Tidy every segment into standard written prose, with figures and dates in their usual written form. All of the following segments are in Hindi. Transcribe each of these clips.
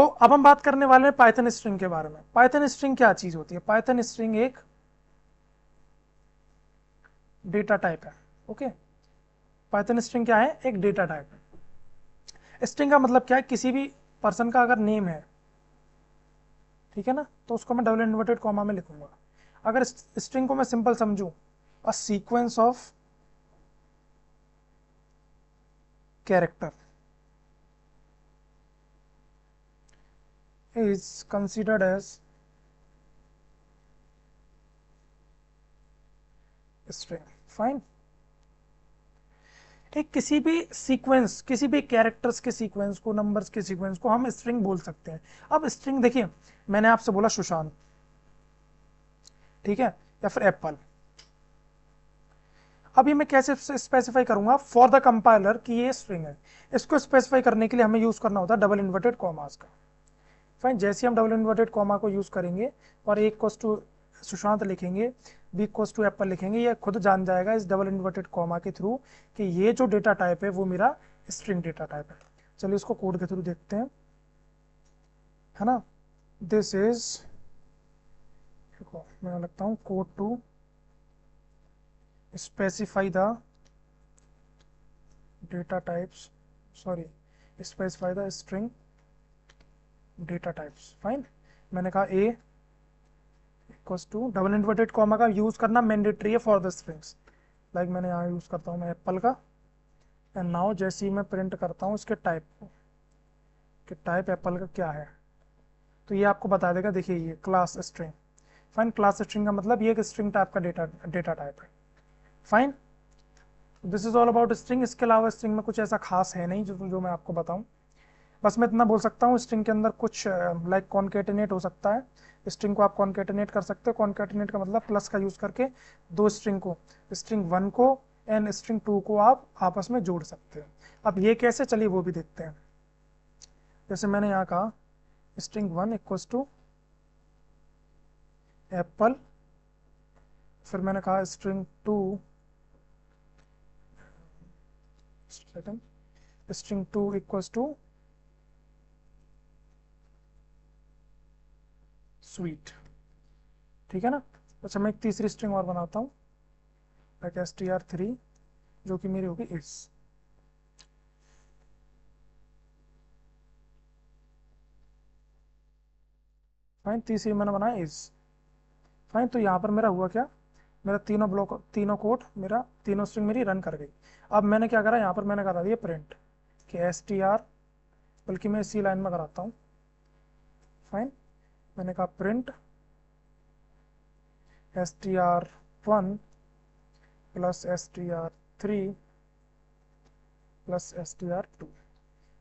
अब हम बात करने वाले हैं पाइथन स्ट्रिंग के बारे में। पाइथन स्ट्रिंग क्या चीज होती है? पाइथन स्ट्रिंग एक डेटा टाइप है। ओके, पाइथन स्ट्रिंग क्या है? एक डेटा टाइप है। स्ट्रिंग का मतलब क्या है? किसी भी पर्सन का अगर नेम है, ठीक है ना, तो उसको मैं डबल इन्वर्टेड कॉमा में लिखूंगा। अगर स्ट्रिंग को मैं सिंपल समझूं, a sequence of character is considered as string. Fine. एक किसी भी सीक्वेंस, किसी भी कैरेक्टर्स के सीक्वेंस को, नंबर्स के सीक्वेंस को हम स्ट्रिंग बोल सकते हैं। अब स्ट्रिंग देखिए, मैंने आपसे बोला सुशांत, ठीक है, या फिर एप्पल। अब ये मैं कैसे स्पेसिफाई करूंगा फॉर द कंपाइलर कि ये स्ट्रिंग है? इसको स्पेसिफाई करने के लिए हमें यूज करना होता है डबल इन्वर्टेड कॉमास का। फाइन, जैसे हम डबल इन्वर्टेड कॉमा को यूज करेंगे और एक कोस टू सुशांत लिखेंगे, बी कोस टू एप्पल लिखेंगे, ये खुद जान जाएगा इस डबल इन्वर्टेड कॉमा के थ्रू कि ये जो डेटा टाइप है वो मेरा स्ट्रिंग डेटा टाइप है। चलिए इसको कोड के थ्रू देखते हैं, है ना। दिस इज, देखो मैं लगता हूँ code to specify the data types, sorry, specify the string data types. Fine, मैंने कहा A equals to double inverted comma का यूज करना मैंडेटरी है फॉर द स्ट्रिंग्स। लाइक मैंने यहाँ यूज करता हूँ मैं एप्पल का। एंड नाउ जैसे ही मैं प्रिंट करता हूँ इसके टाइप को, कि टाइप एप्पल का क्या है, तो ये आपको बता देगा। देखिए ये class string. Fine, class string का मतलब ये एक स्ट्रिंग टाइप का डेटा टाइप है। Fine, this is all about string. इसके अलावा स्ट्रिंग में कुछ ऐसा खास है नहीं जो मैं आपको बताऊं। बस मैं इतना बोल सकता हूँ, स्ट्रिंग के अंदर कुछ लाइक कॉन्केटिनेट हो सकता है। स्ट्रिंग को आप कॉन्केटिनेट कर सकते हो। कॉन्केटिनेट का मतलब प्लस का यूज करके दो स्ट्रिंग को, स्ट्रिंग वन को एंड स्ट्रिंग टू को आप आपस में जोड़ सकते हो। अब ये कैसे, चलिए वो भी देखते हैं। जैसे मैंने यहाँ कहा string one equals to apple, फिर मैंने कहा string two, string two equals to sweet, ठीक है ना। अच्छा, मैं एक तीसरी स्ट्रिंग और बनाता हूँ, लाइक str3, जो कि मेरी होगी इट्स। फाइन, तीसरी मैंने बनाया इज। फाइन, तो यहाँ पर मेरा हुआ क्या, मेरा तीनों ब्लॉक, तीनों कोड, मेरा तीनों स्ट्रिंग मेरी रन कर गई। अब मैंने क्या करा, यहाँ पर मैंने करा दिया प्रिंट कि str, बल्कि मैं इसी लाइन में कराता हूँ। फाइन, मैंने कहा print str1 plus str3 plus str2।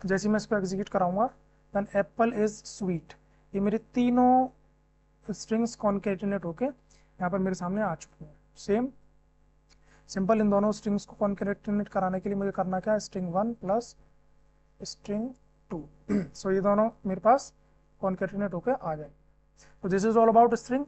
जैसे मैं इसको एग्जीक्यूट कराऊंगा, देन एप्पल इज स्वीट, ये मेरे तीनों स्ट्रिंग्स कॉन्केटिनेट होके यहाँ पर मेरे सामने आ चुकी हैं। सेम सिंपल, इन दोनों स्ट्रिंग्स को कॉन्केटिनेट कराने के लिए मुझे करना क्या है, string one plus string two. So ये दोनों मेरे पास कॉन्केटिनेट होके आ जाए। तो this is all about string.